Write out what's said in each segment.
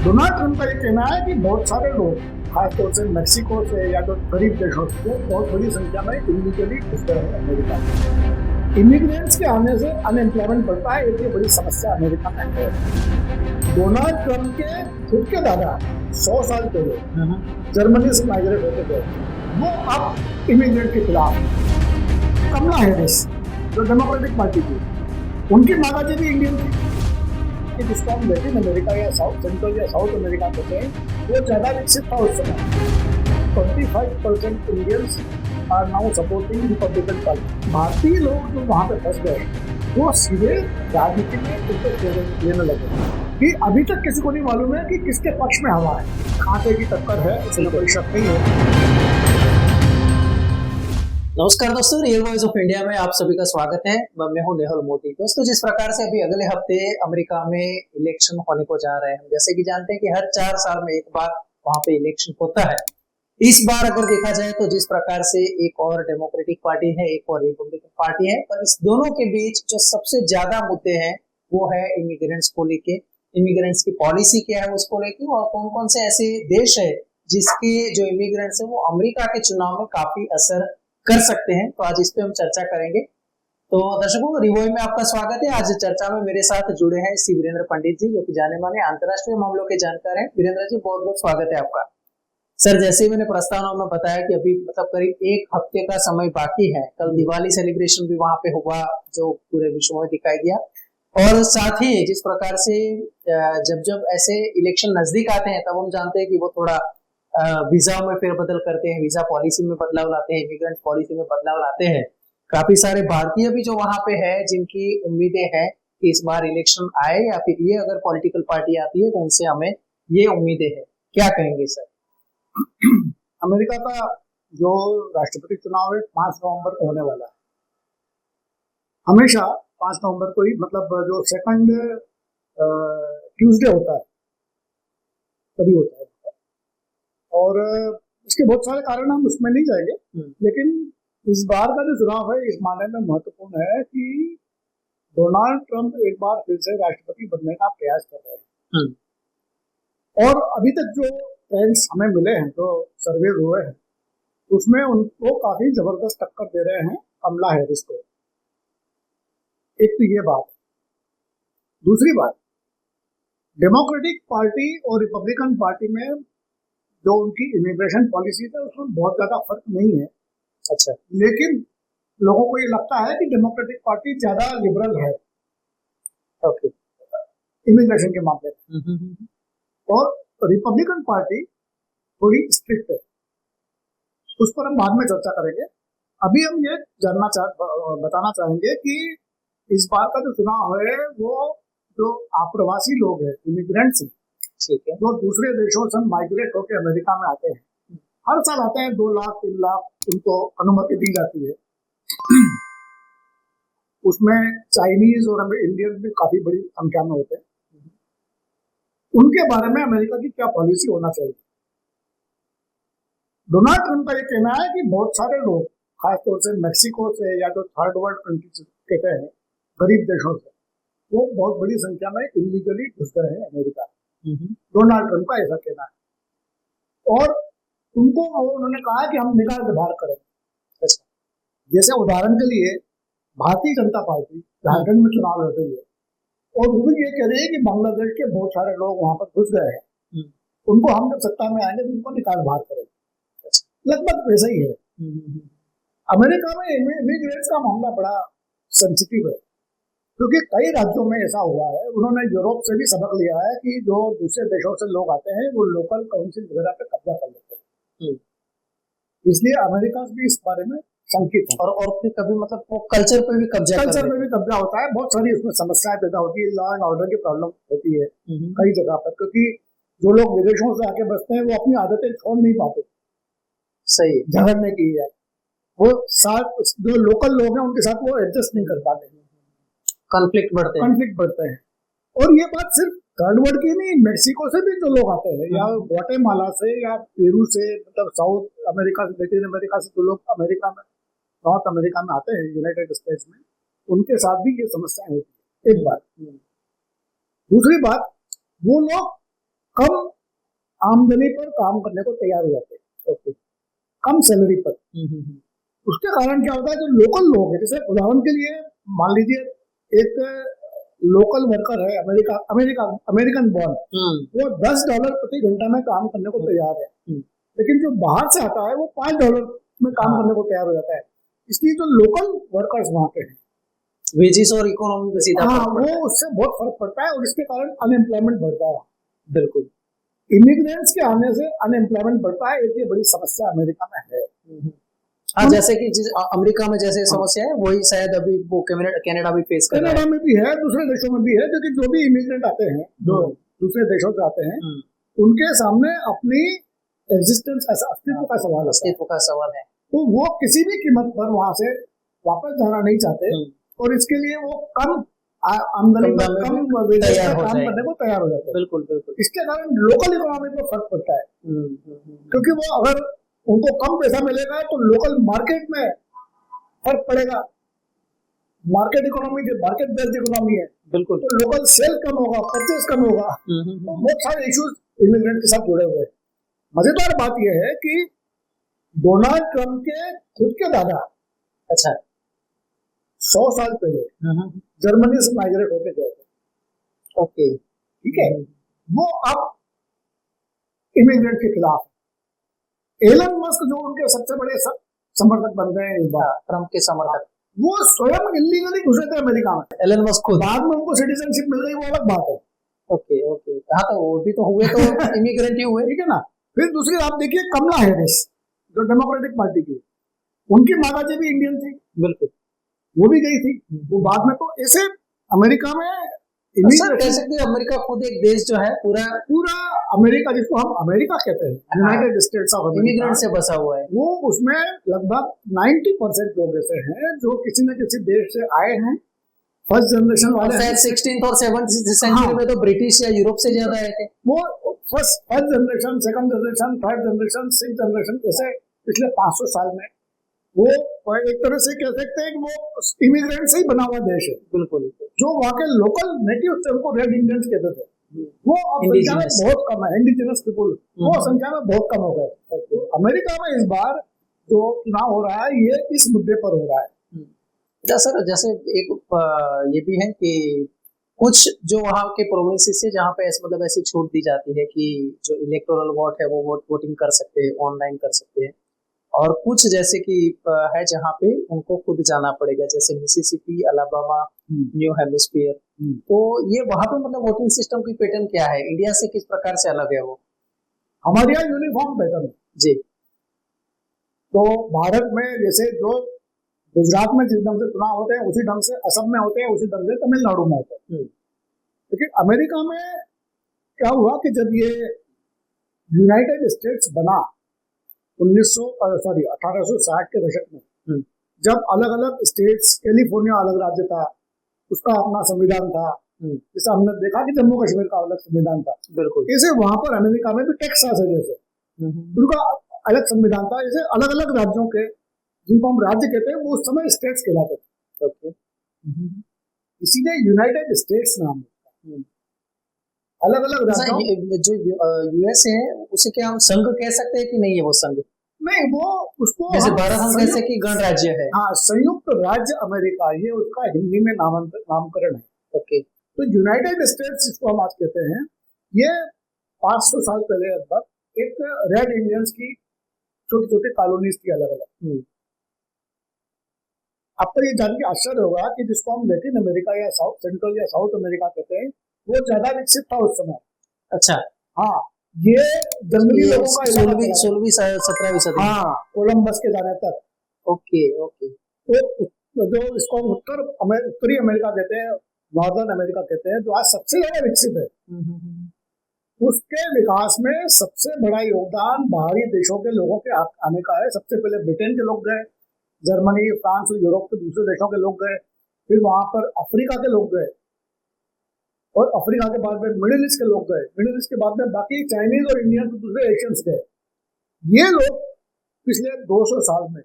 Donald Trump का ये कहना है कि बहुत सारे लोग खासतौर से मेक्सिको से या तो गरीब देशों से बहुत बड़ी संख्या में इलीगली घुस गए हैं अमेरिका में। इमिग्रेंट्स के आने से अनएम्प्लॉयमेंट बढ़ता है, एक बड़ी समस्या अमेरिका में है। डोनाल्ड ट्रंप के खुद के दादा 100 साल पहले जर्मनी से माइग्रेट होते थे, वो अब इमिग्रेंट के खिलाफ। कमला हैरिस जो डेमोक्रेटिक पार्टी थी, उनकी माता जी भी इंडियन थी। जिसको हम लैटिन अमेरिका या साउथ सेंट्रल या साउथ अमेरिका कहते हैं, वो ज़्यादा विकसित था उस समय। 25% Indians are now supporting Republican Party. भारतीय लोग जो वहाँ पे फंस गए, वो सीधे राजनीति में इंटरेस्ट लेने लगे कि अभी तक किसी को नहीं मालूम है कि किसके पक्ष में हवा है। खाते की टक्कर है, इसमें कोई शक नहीं है। नमस्कार दोस्तों, रियल वॉइस ऑफ इंडिया में आप सभी का स्वागत है। मैं हूं नेहल मोदी। दोस्तों, जिस प्रकार से अभी अगले हफ्ते अमेरिका में इलेक्शन होने को जा रहे हैं, जैसे कि जानते हैं कि हर 4 साल में एक बार वहां पे इलेक्शन होता है। इस बार अगर देखा जाए तो जिस प्रकार से एक और डेमोक्रेटिक पार्टी है, एक और रिपब्लिकन पार्टी है, पर इस दोनों के बीच जो सबसे ज्यादा मुद्दे हैं वो है इमिग्रेंट्स को लेके, इमिग्रेंट्स की पॉलिसी क्या है उसको लेके, और कौन कौन से ऐसे देश है जिसके जो इमिग्रेंट्स है वो अमेरिका के चुनाव में काफी असर कर सकते हैं। तो आज इस पे हम चर्चा करेंगे। तो दर्शकों, रिवॉय में आपका स्वागत है। आज चर्चा में मेरे साथ जुड़े हैं श्री वीरेंद्र पंडित जी, जो कि जाने माने अंतर्राष्ट्रीय मामलों के जानकार हैं। वीरेंद्र जी, बहुत बहुत स्वागत है आपका। सर, जैसे ही मैंने प्रस्तावना में बताया कि अभी करीब 1 हफ्ते का समय बाकी है। कल दिवाली सेलिब्रेशन भी वहां पे हुआ, जो पूरे विश्व में दिखाई दिया। और साथ ही जिस प्रकार से जब ऐसे इलेक्शन नजदीक आते हैं, तब हम जानते हैं कि वो थोड़ा वीजा में फेरबदल करते हैं, वीजा पॉलिसी में बदलाव लाते हैं, इमिग्रेंट पॉलिसी में बदलाव लाते हैं। काफी सारे भारतीय भी जो वहां पे है, जिनकी उम्मीदें हैं कि इस बार इलेक्शन आए या फिर ये अगर पॉलिटिकल पार्टी आती है तो उनसे हमें ये उम्मीदें हैं। क्या कहेंगे सर? अमेरिका का जो राष्ट्रपति चुनाव है 5 नवंबर को होने वाला है। हमेशा 5 नवंबर को ही, मतलब जो सेकंड ट्यूसडे होता है तभी होता है। और इसके बहुत सारे कारण हम उसमें नहीं जाएंगे, लेकिन इस बार का जो चुनाव है इस मायने में महत्वपूर्ण है कि डोनाल्ड ट्रंप एक बार फिर से राष्ट्रपति बनने का प्रयास कर रहे हैं। और अभी तक जो ट्रेंड्स हमें मिले हैं, जो सर्वे हुए हैं, उसमें उनको काफी जबरदस्त टक्कर दे रहे हैं कमला हैरिस को। एक तो ये बात। दूसरी बात, डेमोक्रेटिक पार्टी और रिपब्लिकन पार्टी में जो उनकी इमिग्रेशन पॉलिसी है उसमें बहुत ज्यादा फर्क नहीं है। अच्छा। लेकिन लोगों को ये लगता है कि डेमोक्रेटिक पार्टी ज्यादा लिबरल है इमिग्रेशन के मामले में, और रिपब्लिकन पार्टी थोड़ी स्ट्रिक्ट है। उस पर हम बाद में चर्चा करेंगे। अभी हम ये बताना चाहेंगे कि इस बार का जो चुनाव है वो जो अप्रवासी लोग हैं, इमिग्रेंट्स, ठीक है, जो दूसरे देशों से माइग्रेट होकर अमेरिका में आते हैं, हर साल आते हैं 2 लाख 3 लाख, उनको अनुमति दी जाती है। उसमें चाइनीज और इंडियन भी काफी बड़ी संख्या में होते हैं। उनके बारे में अमेरिका की क्या पॉलिसी होना चाहिए? डोनाल्ड ट्रंप का ये कहना है कि बहुत सारे लोग खासतौर से मेक्सिको से या जो थर्ड वर्ल्ड कंट्री कहते हैं, गरीब देशों से, वो बहुत बड़ी संख्या में इलीगली घुस गए हैं अमेरिका। डोनाल्ड ट्रंप का ऐसा कहना है। और उनको उन्होंने कहा कि हम निकाल के बाहर करें। जैसे उदाहरण के लिए भारतीय जनता पार्टी झारखंड में चुनाव लड़ रही है, और वो भी ये कह रही है कि बांग्लादेश के बहुत सारे लोग वहां पर घुस गए हैं, उनको हम जब सत्ता में आएंगे तो उनको निकाल बाहर करें। लगभग वैसा ही है। अमेरिका में इमिग्रेंट्स का मामला बड़ा सेंसिटिव है, क्योंकि कई राज्यों में ऐसा हुआ है। उन्होंने यूरोप से भी सबक लिया है कि जो दूसरे देशों से लोग आते हैं वो लोकल काउंसिल वगैरह पे कब्जा कर लेते हैं। इसलिए अमेरिका भी इस बारे में संकित है। और फिर कभी मतलब वो कल्चर पे भी कब्जा होता है। बहुत सारी उसमें समस्याएं पैदा होती है, लॉ एंड ऑर्डर की प्रॉब्लम होती है कई जगह पर, क्योंकि जो लोग विदेशों से आके बसते हैं वो अपनी आदतें छोड़ नहीं पाते। सही झगड़ने की है, वो साथ जो लोकल लोग हैं उनके साथ वो एडजस्ट नहीं कर पाते, कॉन्फ्लिक्ट बढ़ते हैं। और ये बात सिर्फ थर्ड वर्ल्ड की नहीं, मेक्सिको से भी जो लोग आते हैं, या ग्वाटेमाला से, या पेरू से, मतलब साउथ अमेरिका से, लैटिन अमेरिका से जो लोग अमेरिका में, नॉर्थ अमेरिका में आते हैं, यूनाइटेड स्टेट्स में, उनके साथ भी ये समस्याएं होती है। एक बात। दूसरी बात, वो लोग कम आमदनी पर काम करने को तैयार हो जाते हैं। ओके। कम सैलरी पर। उसके कारण क्या होता है, जो लोकल लोग हैं, जैसे उदाहरण के लिए मान लीजिए एक लोकल वर्कर है अमेरिकन बॉर्न, वो $10 प्रति घंटा में काम करने को तैयार है, लेकिन जो बाहर से आता है वो $5 में काम करने को तैयार हो जाता है। इसलिए जो लोकल वर्कर्स वहाँ पे हैं, वेजेस और इकोनॉमी में सीधा वो उससे बहुत फर्क पड़ता है और इसके कारण अनएम्प्लॉयमेंट बढ़ता है। बिल्कुल। इमिग्रेंट्स के आने से अनएम्प्लॉयमेंट बढ़ता है, एक ये बड़ी समस्या अमेरिका में है। हाँ, जैसे कि अमेरिका में जैसे समस्या है वही शायद अभी वो कनाडा भी फेस कर रहा है। कनाडा में भी है, दूसरे देशों में भी है, क्योंकि जो भी इमिग्रेंट आते हैं, जो दूसरे देशों से आते हैं, उनके सामने अपनी एग्जिस्टेंस, अस्तित्व का सवाल है। तो वो किसी भी कीमत पर वहां से वापस जाना नहीं चाहते और इसके लिए वो कम आमदनी पर कम वेजेस पर काम करने को तैयार हो जाते हैं। बिल्कुल बिल्कुल। इसके कारण लोकल इकोनॉमी पर फर्क पड़ता है, क्योंकि वो अगर उनको कम पैसा मिलेगा तो लोकल मार्केट में फर्क पड़ेगा। मार्केट इकोनॉमी जो मार्केट बेस्ड इकोनॉमी है, बिल्कुल, तो लोकल सेल कम होगा, परचेज कम होगा, तो बहुत सारे इश्यूज इमिग्रेंट के साथ जुड़े हुए हैं। मजेदार बात यह है कि डोनाल्ड ट्रंप के खुद के दादा, अच्छा, 100 साल पहले जर्मनी से माइग्रेट होके गए थे। ओके, ठीक है, वो अब इमिग्रेंट के खिलाफ। एलन मस्क जो उनके सबसे बड़े समर्थक बन गए हैं इस बार, ट्रंप के समर्थक, वो स्वयं इल्लीगली घुसे थे अमेरिका में। एलन मस्क खुद, बाद में उनको सिटीजनशिप मिल गई, वो अलग बात है। ओके ओके, हाँ, तो वो भी तो हुए, तो इमिग्रेंट ही हुए, ठीक है ना। फिर दूसरी आप देखिए कमला हैरिस, जो डेमोक्रेटिक पार्टी की, उनकी माताजी भी इंडियन थी, बिल्कुल, वो भी गई थी। वो बाद में, तो ऐसे अमेरिका में सर कह सकते हैं अमेरिका खुद एक देश जो है पूरा अमेरिका, जिसको हम अमेरिका कहते हैं, United states of America, immigrant से बसा हुआ है। वो उसमें लगभग 90% लोग ऐसे हैं जो किसी न किसी देश से आए हैं, फर्स्ट जनरेशन वाले। शायद 16th और 7th सेंचुरी में तो ब्रिटिश या यूरोप से ज्यादा आए थे। वो first generation, second generation, third generation, sixth generation, जैसे पिछले 500 साल में वो एक तरह से कह सकते हैं कि वो इमिग्रेंट से ही बना हुआ देश है। बिल्कुल, जो वहाँ के लोकल नेटिव थे उनको रेड इंडियंस कहते थे, वो अब संख्या में बहुत कम है। इंडिजिनस पीपुल वो संख्या में बहुत कम हो गए। तो अमेरिका में इस बार जो चुनाव हो रहा है, ये इस मुद्दे पर हो रहा है। सर जैसे एक ये भी है कि कुछ जो वहाँ के प्रोविंसेस है जहाँ पे मतलब ऐसी छूट दी जाती है कि जो इलेक्टोरल वोट है वो वोटिंग कर सकते हैं, ऑनलाइन कर सकते हैं, और कुछ जैसे कि है जहाँ पे उनको खुद जाना पड़ेगा, जैसे मिसिसिपी, अलाबामा, न्यू हेमिस्फीयर। तो ये वहाँ पे मतलब वोटिंग सिस्टम की पैटर्न क्या है, इंडिया से किस प्रकार से अलग है वो? हमारे यहाँ यूनिफॉर्म पैटर्न जी। तो भारत में जैसे जो गुजरात में जिस ढंग से चुनाव होते हैं उसी ढंग से असम में होते हैं, उसी ढंग से तमिलनाडु में होते हैं। लेकिन अमेरिका में क्या हुआ कि जब ये यूनाइटेड स्टेट्स बना 1860 के दशक में, जब अलग अलग स्टेट्स, कैलिफोर्निया अलग राज्य था, उसका अपना संविधान था, जैसे हमने देखा कि जम्मू कश्मीर का अलग संविधान था, बिल्कुल ऐसे वहां पर अमेरिका में भी टेक्सास है जैसे, उनका अलग संविधान था। ऐसे अलग अलग राज्यों के, जिनको हम राज्य कहते हैं, वो उस समय स्टेट्स कहलाते थे। इसीलिए यूनाइटेड स्टेट्स नाम है। अलग अलग राज्यों, जो यूएस है उसे क्या हम संघ कह सकते हैं कि नहीं है वो संघ? नहीं, वो उसको जैसे भारत हम कैसे कि गणराज्य है। हाँ, संयुक्त राज्य अमेरिका, ये उसका हिंदी में नामकरण है। ओके, तो यूनाइटेड स्टेट्स जिसको हम आज कहते हैं, ये 500 साल पहले लगभग एक रेड इंडियंस की छोटी छोटी कॉलोनीज थी अलग अलग। आपको ये जान के आश्चर्य होगा कि जिसको हम लैटिन अमेरिका या सेंट्रल या साउथ अमेरिका कहते हैं, वो ज्यादा विकसित था उस समय। अच्छा, हाँ, ये जंगली लोगों का 16वीं 17वीं सदी, हाँ, कोलंबस के जाने तक। Okay okay. तो जो इसको हम उत्तरी अमेरिका कहते हैं, नॉर्दर्न अमेरिका कहते हैं, जो आज सबसे ज्यादा विकसित है, उसके विकास में सबसे बड़ा योगदान बाहरी देशों के लोगों के आने का है। सबसे पहले ब्रिटेन के लोग गए, जर्मनी, फ्रांस और यूरोप के दूसरे देशों के लोग गए, फिर वहां पर अफ्रीका के लोग गए, और अफ्रीका के बाद में मिडिल ईस्ट के लोग गए, मिडिल ईस्ट के बाद में बाकी चाइनीज और इंडियन और दूसरे एशियंस गए। ये लोग पिछले 200 साल में,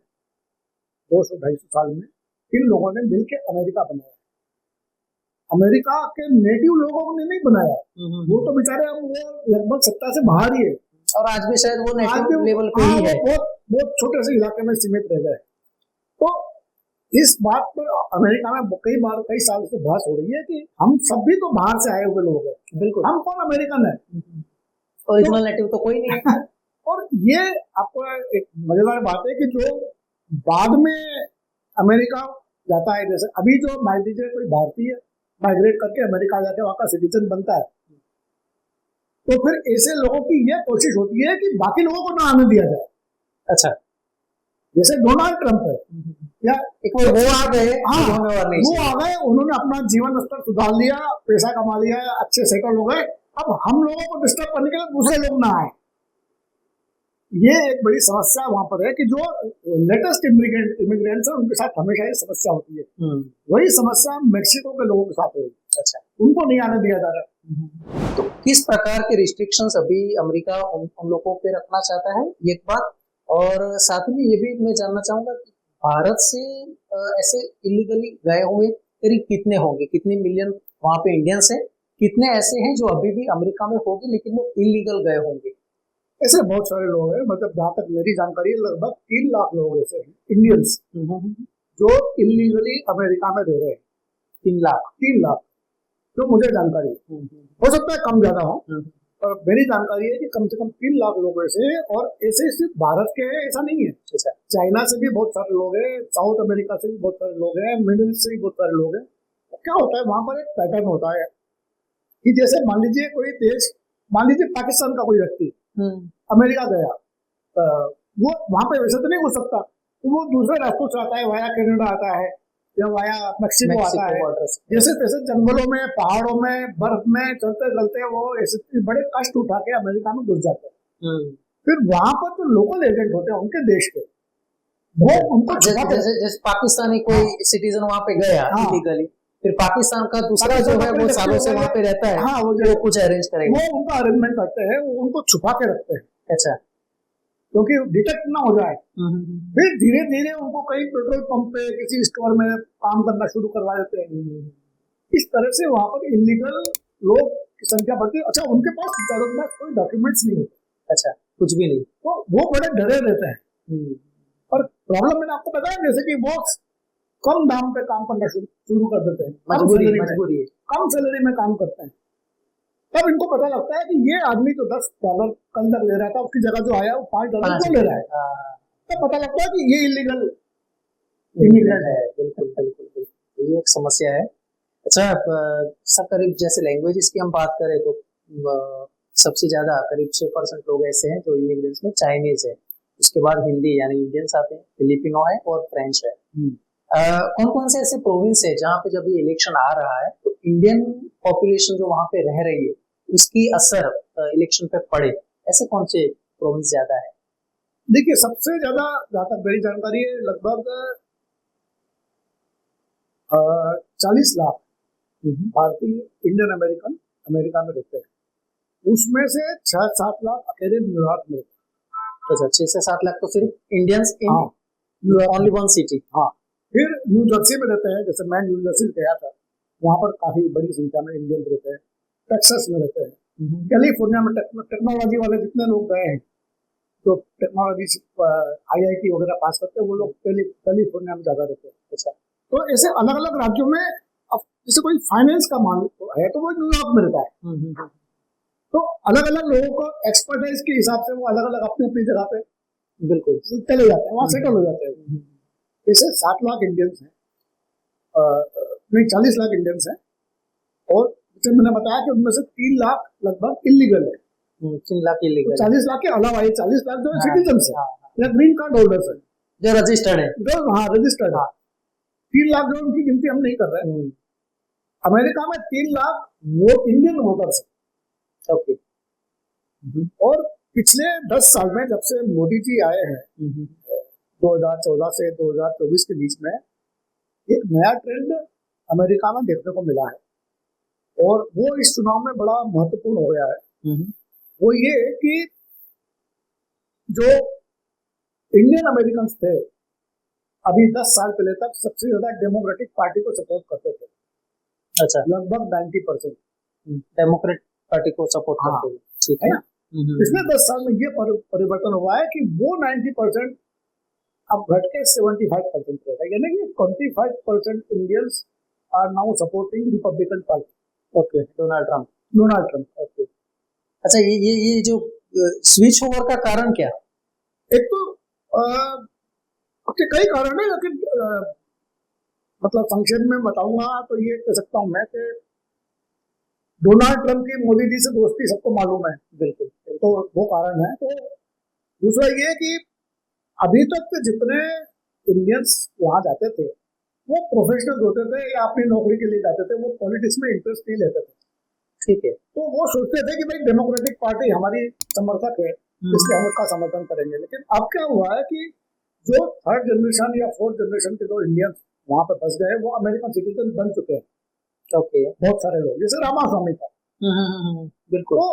200-250 साल में इन लोगों ने मिलकर अमेरिका बनाया। अमेरिका के नेटिव लोगों ने नहीं बनाया, वो तो बेचारे अब वो लगभग सत्ता से बाहर ही है, और आज भी शायद वो आज नेटिव भी लेवल पे ही है। बहुत बहुत छोटे से इलाके में सीमित रह गए। तो इस बात पर अमेरिका में कई साल से बहस हो रही है कि हम सब भी तो बाहर से आए हुए लोग हैं, बिल्कुल, हम कौन अमेरिकन है, ओरिजिनल नेटिव तो कोई नहीं है। और ये आपको एक मजेदार बात है कि जो बाद में अमेरिका जाता है, जैसे अभी जो मान लीजिए कोई भारतीय माइग्रेट करके अमेरिका जाके वहां का सिटीजन बनता है, तो फिर ऐसे लोगों की ये कोशिश होती है कि बाकी लोगों को ना आने दिया जाए। अच्छा, जैसे डोनाल्ड ट्रंप है या एक वो आ गए, हाँ, और नहीं वो आ गए, उन्होंने अपना जीवन स्तर सुधार लिया, पैसा कमा लिया, अच्छे सेटल हो गए, अब हम लोगों को डिस्टर्ब करने के लिए दूसरे लोग ना आए। ये एक बड़ी समस्या वहां पर है कि जो लेटेस्ट इमिग्रेंट्स है उनके साथ हमेशा ये समस्या होती है। वही समस्या मैक्सिको के लोगों के साथ हो रही है। अच्छा, उनको नहीं आने दिया जा रहा। तो किस प्रकार के रिस्ट्रिक्शंस अभी अमेरिका उन लोगों पे रखना चाहता है, एक बात, और साथ में ये भी मैं जानना चाहूंगा कि भारत से ऐसे इलीगली गए हुए करीब कितने होंगे, कितने मिलियन वहां पे इंडियंस हैं, कितने ऐसे हैं जो अभी भी अमेरिका में होंगे लेकिन वो इलीगल गए होंगे? ऐसे बहुत सारे लोग हैं, मतलब जहाँ तक मेरी जानकारी है लगभग 3 लाख लोग ऐसे हैं इंडियंस जो इलीगली अमेरिका में रह रहे हैं। 3 लाख जो मुझे जानकारी है, हो सकता है कम ज्यादा हो, पर मेरी जानकारी है कि कम से कम 3 लाख लोग ऐसे हैं। और ऐसे सिर्फ भारत के हैं ऐसा नहीं है, चाइना से भी बहुत सारे लोग हैं, साउथ अमेरिका से भी बहुत सारे लोग हैं, मिडिल ईस्ट से भी बहुत सारे लोग हैं। तो क्या होता है वहां पर एक पैटर्न होता है कि जैसे मान लीजिए कोई देश, मान लीजिए पाकिस्तान का कोई व्यक्ति अमेरिका गया, वो वहां पे वैसे तो नहीं घुस सकता, तो वो दूसरे रास्तों से आता है, वाया कनाडा आता है या वाया मैक्सिको आता है। जैसे तैसे जंगलों में, पहाड़ों में, बर्फ में चलते चलते वो ऐसे बड़े कष्ट उठा के अमेरिका में घुस जाते हैं। फिर वहां पर जो लोकल एजेंट होते हैं उनके देश के, वो उनको जैसे पाकिस्तानी कोई सिटीजन वहां पे गया इलीगली, फिर पाकिस्तान का दूसरा जो है वो सालों से वहां पे रहता है, हाँ, वो कुछ अरेंज करेगा, वो उनका अरेंजमेंट करते हैं, वो उनको छुपा के रखते हैं। अच्छा, क्योंकि डिटेक्ट ना हो जाए। फिर धीरे धीरे उनको कहीं पेट्रोल पंप पे, किसी स्टोर में काम करना शुरू करवा देते हैं। इस तरह से वहां पर इलीगल लोग की संख्या बढ़ती है। अच्छा, उनके पास कोई डॉक्यूमेंट्स नहीं होते, अच्छा, कुछ भी नहीं, तो वो बड़े डरे रहते हैं। पर प्रॉब्लम मैंने आपको बताया जैसे कि वो कम दाम पे काम करना शुरू कर देते हैं, मजबूरी है, कम सैलरी में काम करते हैं। तब इनको पता लगता है कि ये आदमी तो $10 कल तक ले रहा था, उसकी जगह जो आया वो $5 क्यों ले रहा है। तब पता लगता है कि ये इलीगल इमिग्रेंट है। बिल्कुल बिल्कुल बिल्कुल, ये एक समस्या है। अच्छा सर, करीब जैसे लैंग्वेजेस की हम बात करें तो सबसे ज्यादा करीब 6% लोग ऐसे हैं जो इमिग्रेंट्स में चाइनीज है, उसके बाद हिंदी यानी इंडियंस आते हैं, फिलिपिनो है और फ्रेंच है। कौन कौन से ऐसे प्रोविंस है जहाँ पे जब ये इलेक्शन आ रहा है तो इंडियन पॉपुलेशन जो वहां पे रह रही है उसकी असर इलेक्शन पे पड़े, ऐसे कौन से प्रोविंस ज्यादा है? देखिए, सबसे ज्यादा जहाँ तक मेरी जानकारी है लगभग 40 लाख भारतीय इंडियन अमेरिकन अमेरिका में रहते हैं। उसमें से 6-7 लाख अकेले न्यूयॉर्क में रहते हैं। अच्छा, 6 से 7 लाख तो सिर्फ Indians in only one city. हाँ, फिर न्यू जर्सी में रहते हैं, जैसे मैं न्यू जर्सी गया था, वहां पर काफी बड़ी संख्या में इंडियन रहते हैं। टेक्सास में रहते हैं, कैलिफोर्निया में टेक्नोलॉजी वाले जितने लोग गए हैं, जो टेक्नोलॉजी IIT वगैरह पास करते हैं, वो लोग कैलिफोर्निया में ज्यादा रहते हैं। अच्छा, तो ऐसे अलग अलग राज्यों में, अब जैसे कोई फाइनेंस का मालिक है तो वो न्यूयॉर्क में रहता है। तो अलग अलग लोगों को एक्सपर्टाइज के हिसाब से वो अलग अलग अपनी अपनी जगह पे बिल्कुल चले जाते हैं, वहां सेटल हो जाते हैं। जैसे 7 लाख इंडियंस हैं, नहीं 40 लाख इंडियंस हैं, और जैसे मैंने बताया कि उनमें से 3 लाख लगभग इलीगल है। 3 लाख इलीगल, 40 लाख के अलावा ये 40 लाख जो सिटीजन्स है या ग्रीन कार्ड होल्डर्स है, जो रजिस्टर्ड है, जो रजिस्टर्ड है। 3 लाख जो उनकी गिनती हम नहीं कर रहे हैं। अमेरिका में 3 लाख वो इंडियन वोटर्स है। ओके, और पिछले 10 साल में जब से मोदी जी आए हैं 2014 से 2024 के बीच में, एक नया ट्रेंड अमेरिका में देखने को मिला है, और वो इस चुनाव में बड़ा महत्वपूर्ण हो गया है। वो ये कि जो इंडियन अमेरिकन थे अभी 10 साल पहले तक सबसे ज्यादा डेमोक्रेटिक पार्टी को सपोर्ट करते थे, अच्छा, लगभग 90%। डेमोक्रेट पार्टी को सपोर्ट हाँ, करते हुए, ठीक है है। ना। पिछले 10 साल में ये परिवर्तन हुआ है कि वो 90% अब घट के 75% रहेगा, यानी कि 25% Indians are now supporting Republican Party. Okay, Donald Trump. Donald Trump. Okay, अच्छा, ये जो स्विच ओवर का कारण क्या? एक तो उसके कई कारण है, लेकिन मतलब संक्षेप में बताऊंगा तो ये कह सकता हूं मैं कि डोनाल्ड ट्रम्प की मोदी जी से दोस्ती सबको मालूम है। बिल्कुल। तो वो कारण है। तो दूसरा ये कि अभी तक के जितने इंडियंस वहां जाते थे वो प्रोफेशनल होते थे या अपनी नौकरी के लिए जाते थे, वो पॉलिटिक्स में इंटरेस्ट नहीं लेते थे। ठीक है। तो वो सोचते थे कि भाई डेमोक्रेटिक पार्टी हमारी समर्थक है, इसलिए हम उसका समर्थन करेंगे। लेकिन अब क्या हुआ है कि जो थर्ड जनरेशन या फोर्थ जनरेशन के जो इंडियंस वहां पर फंस गए वो अमेरिकन सिटीजन बन चुके हैं। ओके, बहुत सारे लोग, जैसे रामास्वामी था। बिल्कुल। तो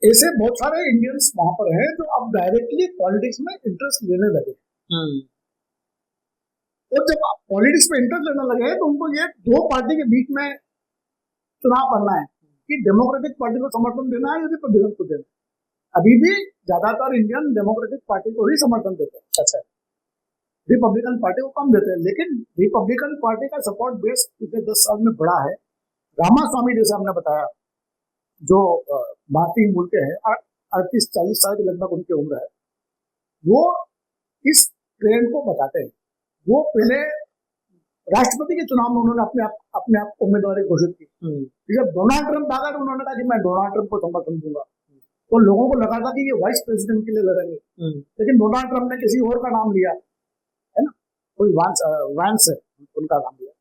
ऐसे बहुत सारे इंडियंस वहां पर हैं जो अब डायरेक्टली पॉलिटिक्स में इंटरेस्ट लेने लगे। और जब पॉलिटिक्स में इंटरेस्ट लेने लगे तो उनको ये दो पार्टी के बीच में चुनाव करना है कि डेमोक्रेटिक पार्टी को समर्थन देना है या रिपब्लिकन को देना है। अभी भी ज्यादातर इंडियन डेमोक्रेटिक पार्टी को ही समर्थन देते हैं। अच्छा, रिपब्लिकन पार्टी को कम देते हैं। लेकिन रिपब्लिकन पार्टी का सपोर्ट बेस पिछले 10 साल में बढ़ा है। रामास्वामी जैसे हमने बताया, जो भारतीय मूल के हैं, 38-40 साल की लगभग उनकी उम्र है, वो इस ट्रेंड को बताते हैं। वो पहले राष्ट्रपति के चुनाव में उन्होंने अपने आप उम्मीदवारी घोषित की। जब डोनाल्ड ट्रम्प आ गए तो उन्होंने कहा कि मैं डोनाल्ड ट्रम्प को समर्थन दूंगा। तो लोगों को लगा था कि ये वाइस प्रेसिडेंट के लिए लड़ेंगे, लेकिन डोनाल्ड ट्रम्प ने किसी और का नाम लिया, है ना, कोई वांस है उनका नाम लिया।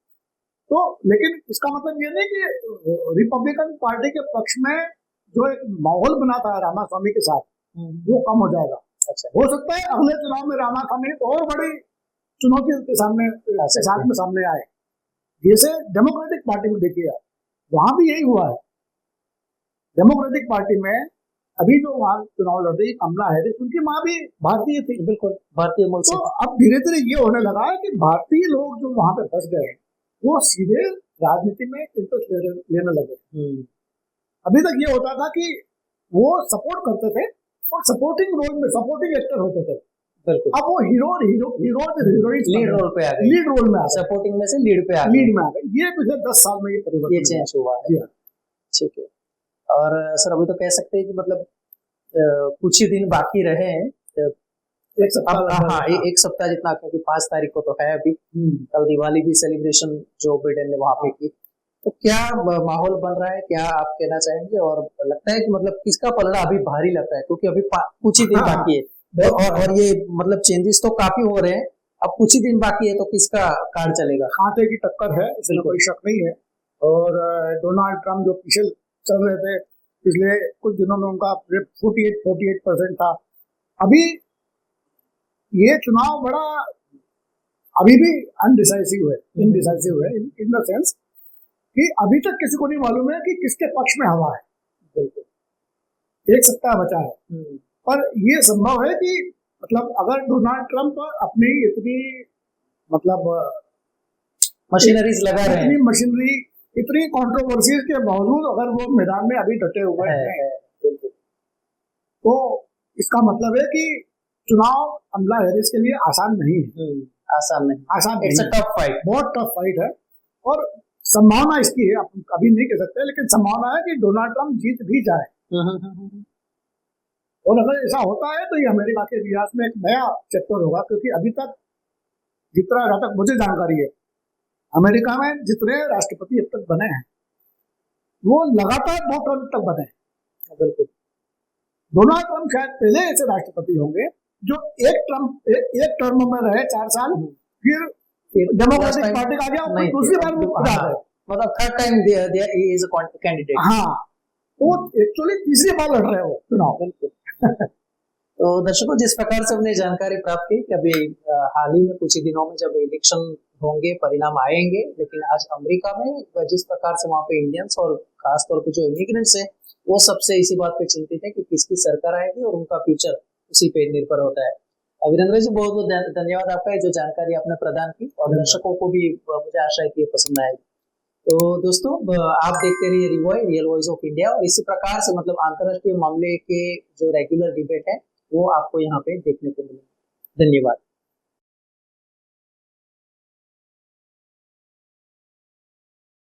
तो लेकिन इसका मतलब ये नहीं कि रिपब्लिकन पार्टी के पक्ष में जो एक माहौल बना था रामास्वामी के साथ वो कम हो जाएगा। अच्छा, हो सकता है अगले चुनाव में रामास्वामी और बड़ी चुनौतियों के सामने आए। जैसे डेमोक्रेटिक पार्टी में देखिए, वहां भी यही हुआ है। डेमोक्रेटिक पार्टी में अभी जो वहां चुनाव लड़ रही कमला हैरिस, उनकी माँ भी भारतीय थी। बिल्कुल, भारतीय मूल से। तो अब धीरे धीरे ये होने लगा है कि भारतीय लोग जो वहां पे फंस गए वो सीधे राजनीति में इंटरेस्ट लेने लगे। अभी तक ये होता था कि वो सपोर्ट करते थे और सपोर्टिंग रोल में सपोर्टिंग एक्टर होते थे। बिल्कुल। अब वो लीड रोल पे आ गए, लीड रोल में आ गए, सपोर्टिंग में से लीड में आ गए। ये पिछले 10 साल में ये परिवर्तन, ये चेंज हुआ है। ठीक है। और सर अभी तो कह सकते हैं कि मतलब कुछ ही दिन बाकी रहे हैं, एक सप्ताह जितना, क्योंकि 5 तारीख को तो है अभी। कल दिवाली भी सेलिब्रेशन जो बिडेन ने वहां पे की। तो क्या माहौल बन रहा है, क्या आप कहना चाहेंगे? और लगता है कि मतलब किसका पलड़ा अभी भारी लगता है, क्योंकि अभी कुछ ही दिन बाकी है और ये मतलब चेंजेस तो काफी हो रहे हैं, अब कुछ ही दिन बाकी है, तो किसका कार्ड चलेगा? खाते की टक्कर है, इसमें कोई शक नहीं है। और डोनाल्ड ट्रम्प जो पीछे चल रहे थे पिछले कुछ दिनों में, उनका 48% था। अभी ये चुनाव बड़ा अभी भी इनडिसाइसिव है इन द सेंस कि अभी तक किसी को नहीं मालूम है कि किसके पक्ष में हवा है। बिल्कुल, एक सप्ताह बचा है। पर ये संभव है कि मतलब अगर डोनाल्ड ट्रम्प अपनी इतनी मतलब मशीनरीज लगा रहे हैं, मशीनरी इतनी कंट्रोवर्सीज के बावजूद अगर वो मैदान में अभी डटे हुए हैं, तो इसका मतलब है कि चुनाव कमला हैरिस के लिए आसान नहीं है। आसान नहीं, इट्स अ टफ फाइट, बहुत टफ फाइट है। और संभावना इसकी है, आप कभी नहीं कह सकते, लेकिन संभावना है कि डोनाल्ड ट्रम्प जीत भी जाए। और अगर ऐसा होता है तो ये अमेरिका के इतिहास में एक नया चैप्टर होगा, क्योंकि अभी तक जितना जहाँ तक मुझे जानकारी है, अमेरिका में जितने राष्ट्रपति अब तक बने हैं वो लगातार 2 टर्म तक बने हैं। बिल्कुल, डोनाल्ड ट्रम्प शायद पहले ऐसे राष्ट्रपति होंगे जो एक टर्म में रहे 4 साल, फिर डेमोक्रेटिक पार्टी का गया, दूसरी बार मतलब third time is a candidate. हाँ, वो एक्चुअली तीसरी बार लड़ रहे हो चुनाव। बिल्कुल। तो दर्शकों, जिस प्रकार से हमने जानकारी प्राप्त की कि अभी हाल ही में कुछ ही दिनों में जब इलेक्शन होंगे, परिणाम आएंगे, लेकिन आज अमेरिका में जिस प्रकार से वहाँ पे इंडियंस और खासतौर पे जो इमिग्रेंट्स है वो सबसे इसी बात पे चिंतित है कि किसकी सरकार आएगी और उनका फ्यूचर उसी पे निर्भर होता है। वीरेंद्र जी, बहुत बहुत धन्यवाद आपका, जो जानकारी आपने प्रदान की, और दर्शकों को भी मुझे आशा है कि ये पसंद आएगी। तो दोस्तों आप देखते रहिए Ribhoi real voice of India, और इसी प्रकार से मतलब अंतर्राष्ट्रीय मामले के जो रेगुलर डिबेट है वो आपको यहाँ पे देखने को मिलेंगे। धन्यवाद।